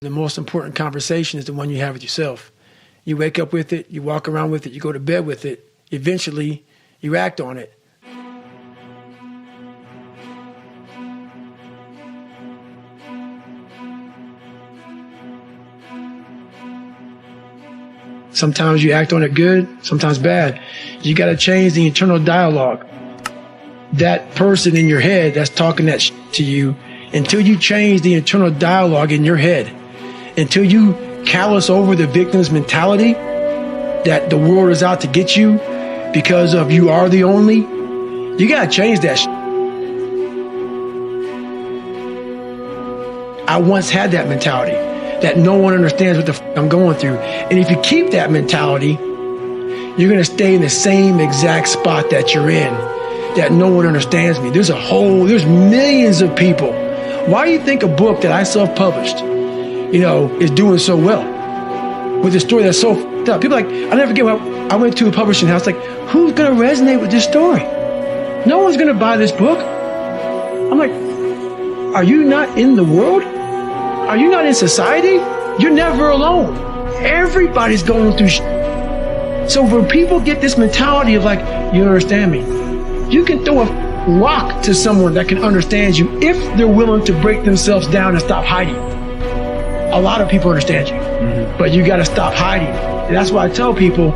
The most important conversation is the one you have with yourself. You wake up with it, you walk around with it, you go to bed with it. Eventually, you act on it. Sometimes you act on it good, sometimes bad. You got to change the internal dialogue. That person in your head that's talking that to you, until you change the internal dialogue in your head, until you callus over the victim's mentality that the world is out to get you because of you are the only, you got to change that. I once had that mentality that no one understands what the I'm going through. And if you keep that mentality, you're going to stay in the same exact spot that you're in, that no one understands me. There's millions of people. Why do you think a book that I self-published, is doing so well with a story that's so f***ed up? People I'll never forget when I went to a publishing house, who's going to resonate with this story? No one's going to buy this book. I'm like, are you not in the world? Are you not in society? You're never alone. Everybody's going through So when people get this mentality of you don't understand me, you can throw a rock to someone that can understand you if they're willing to break themselves down and stop hiding. A lot of people understand you, but you got to stop hiding. And that's why I tell people,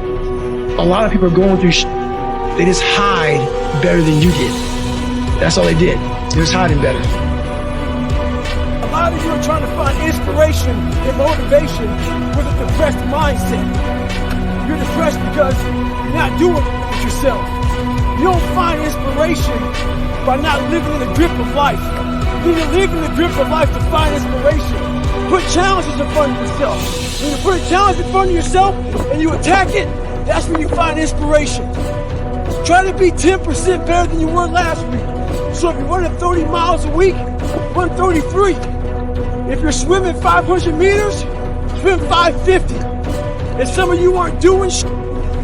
a lot of people are going through they just hide better than you did. That's all they did. They're just hiding better. A lot of you are trying to find inspiration and motivation with a depressed mindset. You're depressed because you're not doing it with yourself. You don't find inspiration by not living in the grip of life. You need to live in the grip of life to find inspiration. Put challenges in front of yourself. When you put a challenge in front of yourself and you attack it, that's when you find inspiration. Try to be 10% better than you were last week. So if you're running 30 miles a week, run 33. If you're swimming 500 meters, swim 550. And some of you aren't doing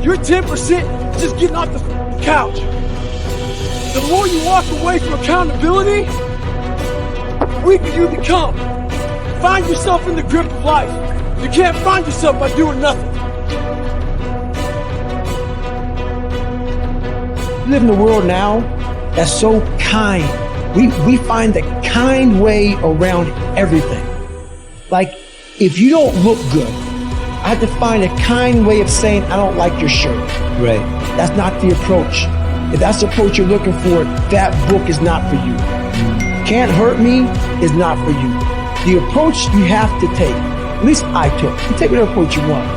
you're 10% just getting off the couch. The more you walk away from accountability, the weaker you become. Find yourself in the grip of life. You can't find yourself by doing nothing. We live in a world now that's so kind. We find the kind way around everything. If you don't look good, I have to find a kind way of saying, I don't like your shirt. Right. That's not the approach. If that's the approach you're looking for, that book is not for you. Can't Hurt Me is not for you. The approach you have to take, at least I took, you take whatever approach you want.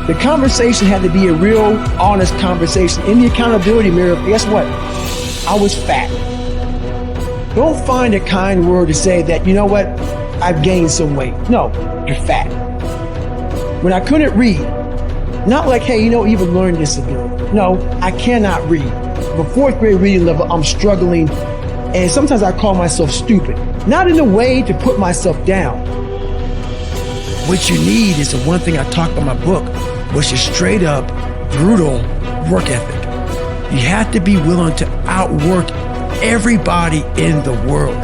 The conversation had to be a real, honest conversation. In the accountability mirror, guess what? I was fat. Don't find a kind word to say that, you know what, I've gained some weight. No, you're fat. When I couldn't read, not hey, even learning disability. No, I cannot read. The 4th grade reading level, I'm struggling. And sometimes I call myself stupid. Not in a way to put myself down. What you need is the one thing I talked about in my book, which is straight up, brutal work ethic. You have to be willing to outwork everybody in the world.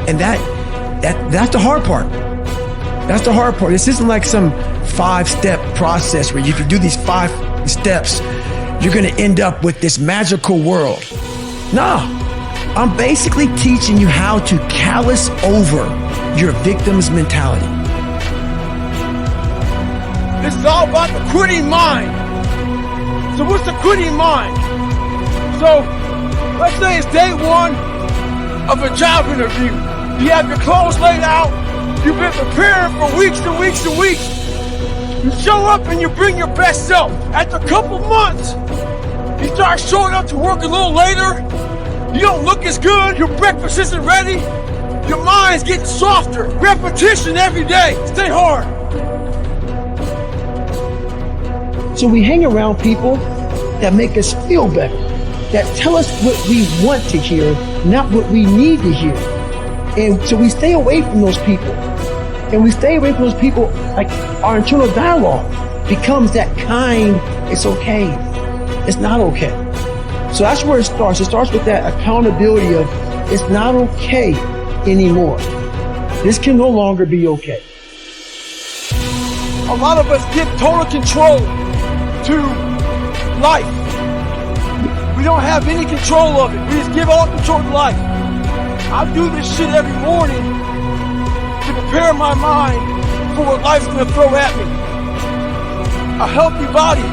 And that's the hard part. That's the hard part. This isn't like some 5-step process where if you do these 5 steps, you're going to end up with this magical world. No. I'm basically teaching you how to callus over your victim's mentality. This is all about the quitting mind. So what's the quitting mind? So let's say it's day 1 of a job interview. You have your clothes laid out. You've been preparing for weeks and weeks and weeks. You show up and you bring your best self. After a couple months, you start showing up to work a little later. You don't look as good. Your breakfast isn't ready. Your mind's getting softer. Repetition every day. Stay hard. So we hang around people that make us feel better, that tell us what we want to hear, not what we need to hear. And so we stay away from those people. And we stay away from those people, our internal dialogue becomes that kind, it's okay. It's not okay. So that's where it starts. It starts with that accountability of it's not okay anymore. This can no longer be okay. A lot of us give total control to life. We don't have any control of it. We just give all control to life. I do this shit every morning to prepare my mind for what life's gonna throw at me. A healthy body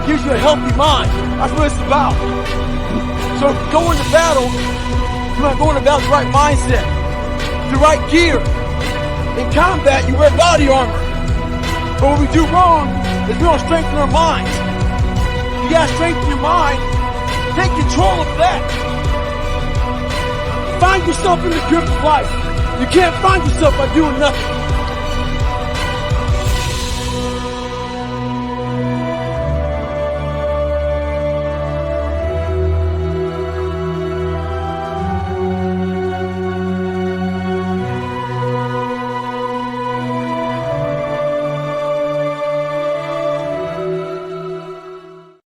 gives you a healthy mind. That's what it's about. So going to battle, you want to go into battle with the right mindset, the right gear. In combat, you wear body armor. But what we do wrong is we don't strengthen our minds. You gotta strengthen your mind. Take control of that. Find yourself in the grip of life. You can't find yourself by doing nothing.